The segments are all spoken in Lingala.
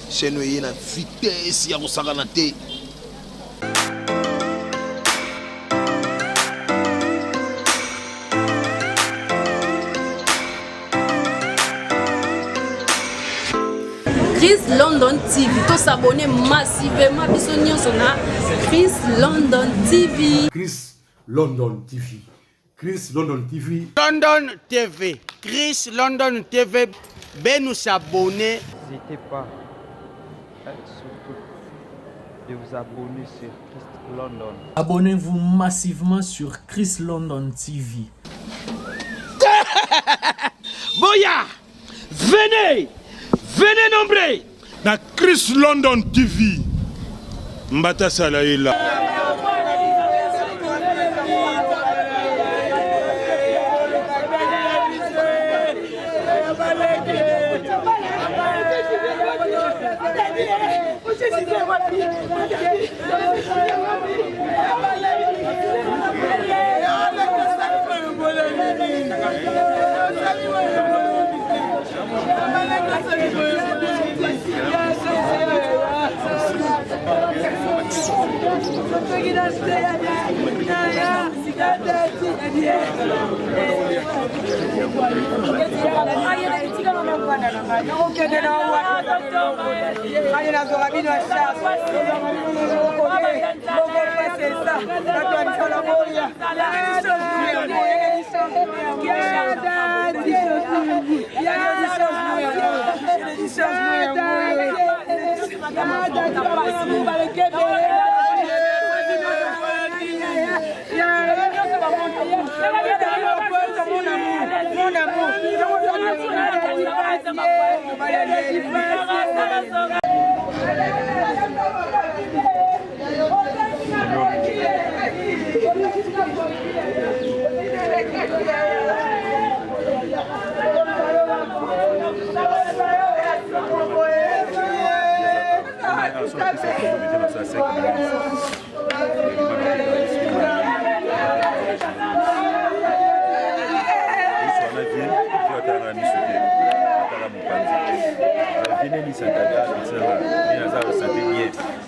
Chez nous, il y a une vitesse, il y a un Chris London TV, to s'abonner massivement bisogno sona Chris London TV. Chris London TV. Chris London TV. London TV. Chris London TV. Ben nous s'abonner. N'hésitez pas surtout de vous abonner sur Chris London. Abonnez-vous massivement sur Chris London TV. Boya, venez nombreux na Chris London TV. Mbata Salaïla.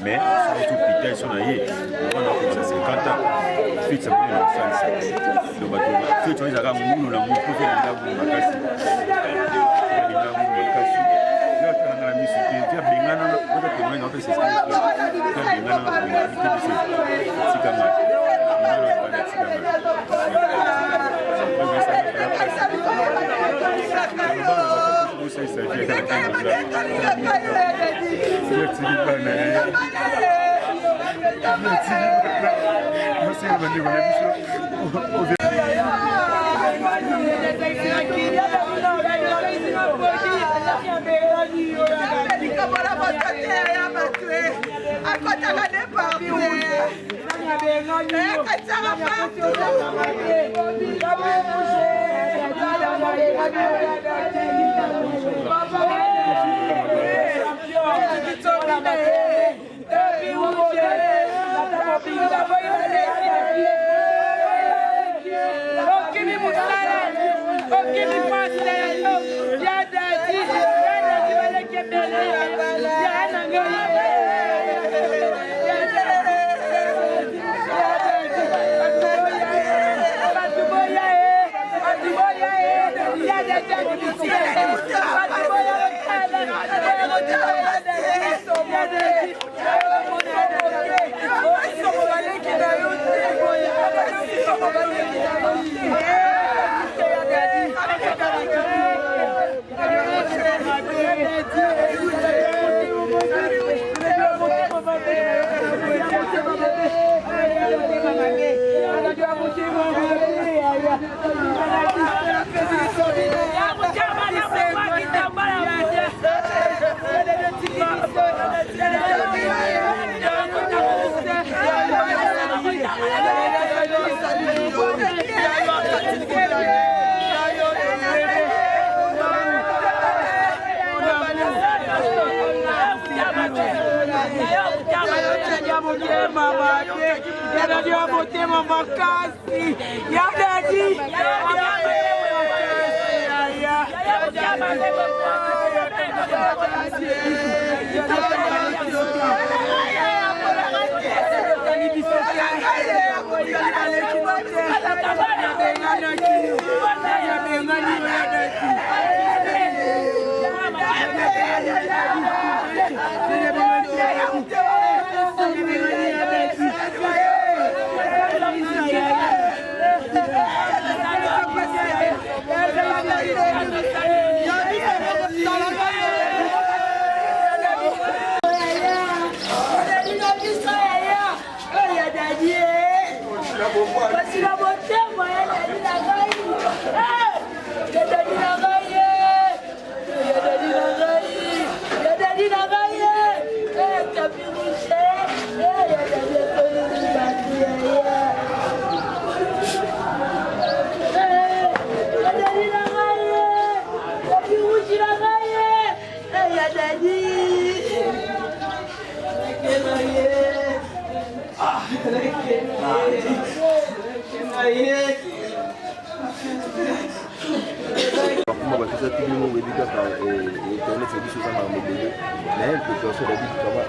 Mais surtout Peter son aïe, on a fait ça 50 ans. Fit ça peut être ça. Donc fit on les a nous la mon profil de la boue makasi. De la boue makasi. Là on a la musique qui a bingana on a que on a fait c'est ça. Qui a bingana on a fait c'est comme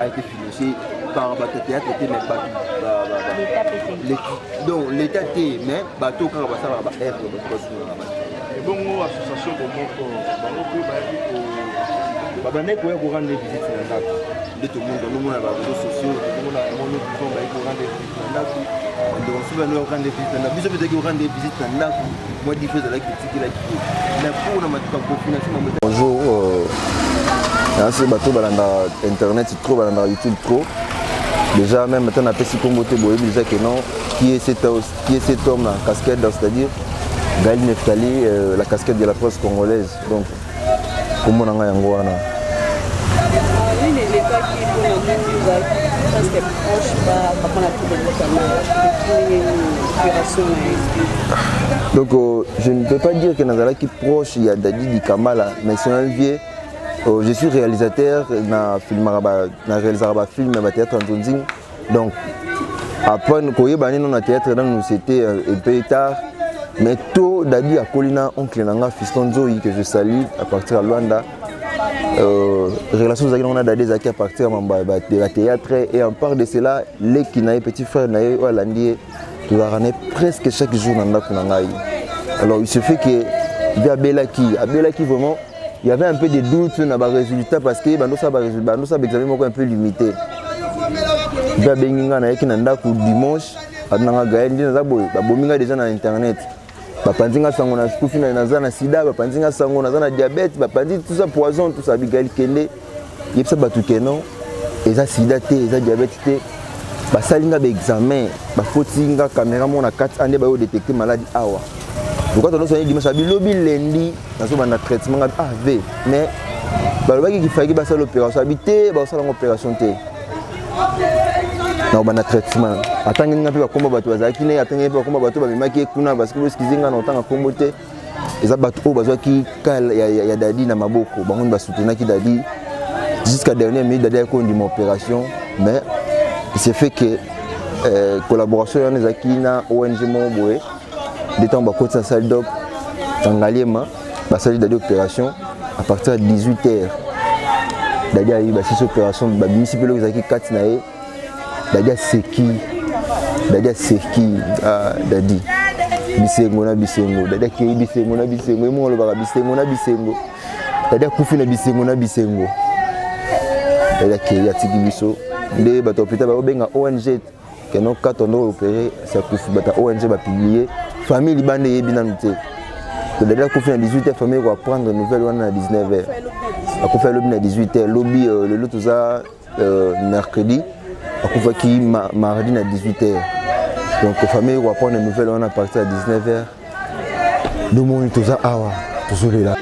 a été financé par le théâtre donc l'État était mais bateau quand on va faire bon association pour rendre des visites de tout le monde dans les réseaux sociaux bonjour c'est bateau balanda internet trop balanda YouTube trop déjà même maintenant après si Congo te boye déjà que non qui est cet homme là casquette c'est-à-dire Gaël Neftali la casquette de la presse congolaise donc comment on a yango wana donc je ne peux pas dire que Nazala qui proche il y a Dadi di Kamala mais c'est un vieux. Je suis réalisateur na réalisateur film na théâtre Antonzing donc après nous bani na théâtre dans nous c'était un peu tard mais tout Dadi a Colina oncle nanga Fiston Zoï que je salue à partir de Luanda relation avec on a Dadi Zaki à partir de la théâtre et en part de cela les qui n'avaient petit frère n'avaient Hollandi tu vas ramener presque chaque jour dans la alors il se fait que via Belaki vraiment il y avait un peu de doutes sur les résultats parce que ça examen un peu limité. Il y a dimanche, déjà na internet. Bapanzinga sango na skufi na sida, bapanzinga sango na diabète, bapanzi tout ça poison, tout ça bigal kende. Yepsa batuke non, eza sida te, eza diabète te. Basalinga ba examen, ba fotinga caméra mon na 4 ans ba yo détecter maladie awa. Pourquoi tu as dit dimanche lobby lundi dans un traitement AV mais il fallait que ça l'opération habité ça l'opération té dans un traitement attendre n'a pas combat bateau azaki ne attendre pas combat bateau ba maki kuna parce que ce qu'ils ont entend combo té eza bateau bazo ki ya Dadi na maboko bango ba soutenir ki Dadi jusqu'à dernière minute Dadi a conduit mon opération mais c'est fait que collaboration on ezaki na ONG Momboé des temps bas côté salle d'op dans Galiema bah salle d'opération à partir de 18h Dadi a eu bah cette opération bah municipal aux aki 4 nae Dadi a seki Dadi bisengo na bisengo Dadi a kei bisengo na bisengo mo lo ba bisengo na bisengo Dadi a kufi na bisengo Dadi a kei ya tiki biso de bato hôpital ba benga ONG que non quand on doit opérer ça kufi bata ONG va publier famille libane yebina nute to déjà ko fin 18h famille va prendre nouvelle à 19h a faire lobby à 18h lobby le lot ça mercredi a ko qui mardi à 18h donc famille va prendre nouvelle à partir de 19h Domoni toza awa tozolela.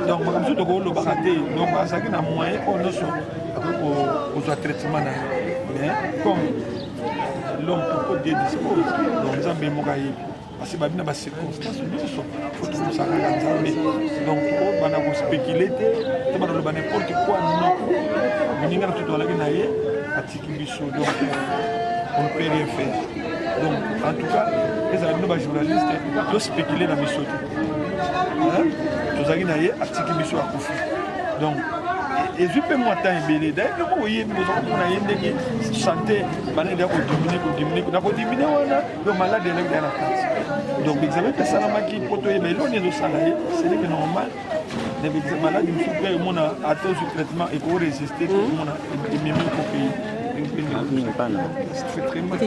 Donc, je suis donc, ça qui n'a moyen pour traitement. Mais comme l'homme peut dispose, donc nous avons parce que nous avons des circonstances, il faut que nous sachions. Donc, on va spéculer, on va faire n'importe quoi. Non, nous avons tout à l'heure, donc on ne peut rien faire. Donc, en tout cas, les journalistes doivent spéculer dans mes sauts. Nous avons des articles qui sont à Koufi. Donc, et je peux m'attendre à belé. D'ailleurs, vous voyez, nous avons des santé, malade à diminuer, donc malade est dans la classe. Donc, l'examen de Salama qui est prototype, mais l'on est au salarié, c'est normal. Les malades, ils souffrent, on a atteint ce traitement et qu'on résiste, on a des mémoires pour payer. C'est très mal.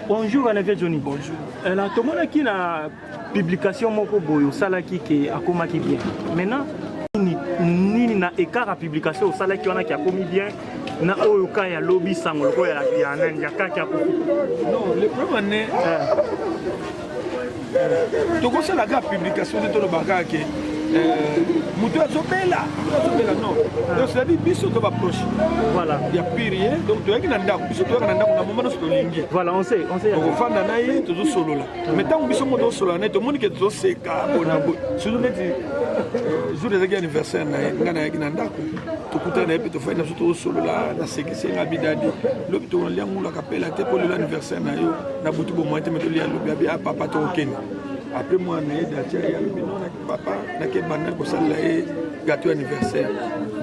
Bonjour Anavier Johnny. Bonjour. Alors, tout le monde qui a publication moko boyo sala qui a commis bien. Maintenant, ni na écart à publication au sala qui on a qui a commis bien. Na oyoka ya lobby sangolo ko ya kaka ko. Non, le problème est donc c'est la publication de tout le bagage que Moutou Azobela, non. Donc c'est-à-dire biso to va proche. Voilà. Il y a plus rien. Donc tu as qu'il nanda, biso to nanda na moment no stolingi. Voilà, on sait. Donc fanda na ye to solo là. Mais tant biso moto solo na to moni que to seka bona bo. Sur le jour des anniversaire na ngana ya nanda ko. To kuta na epi to fa na to solo là na sekisi na bidadi. Lobi to lia ngula kapela te pour l'anniversaire na yo na butu bo moite meto lia lobi abi papa to okeni. Après moi, je suis papa, je suis gâteau anniversaire.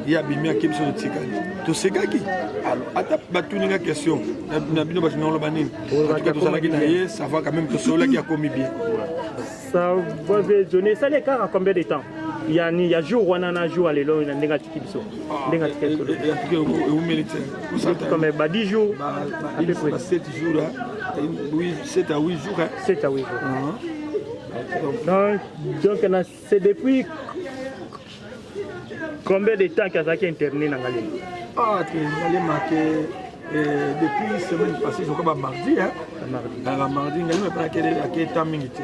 Il y a bien qui sont de Tigani. Tout ce qui est une question. Ça va quand même que cela qui a commis bien. Ça va donner ça les cas à combien de temps? Il y a jour où on a jour à l'élo, il y a des gâteaux qui sont. Des gâteaux qui sont. Comme 10 jours. 7 jours. Oui, 7 à 8 jours. 7 à 8 jours. Donc, c'est depuis combien de temps que ça a été interné dans Galilée? Ah, Galilée marqué depuis la semaine passée, je crois mardi. Dans la mardi, Galilée m'a pris à quel temps minute.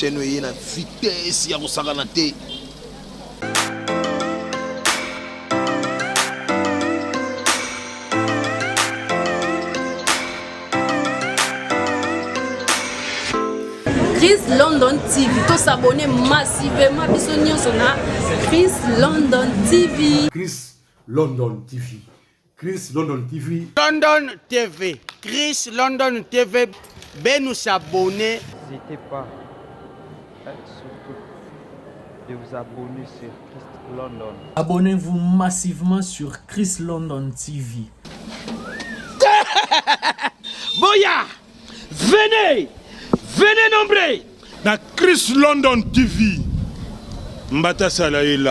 chaîne yi na vitesse ya kosakana te. London TV. Tous s'abonner massivement. Bisognos on a Chris London TV. Chris London TV. Chris London TV. London TV. Chris London TV. Ben nous s'abonner. N'hésitez pas, surtout, de vous abonner sur Chris London. Abonnez-vous massivement sur Chris London TV. Boya, venez nombreux. Na Chris London TV. Mbata Salaïla.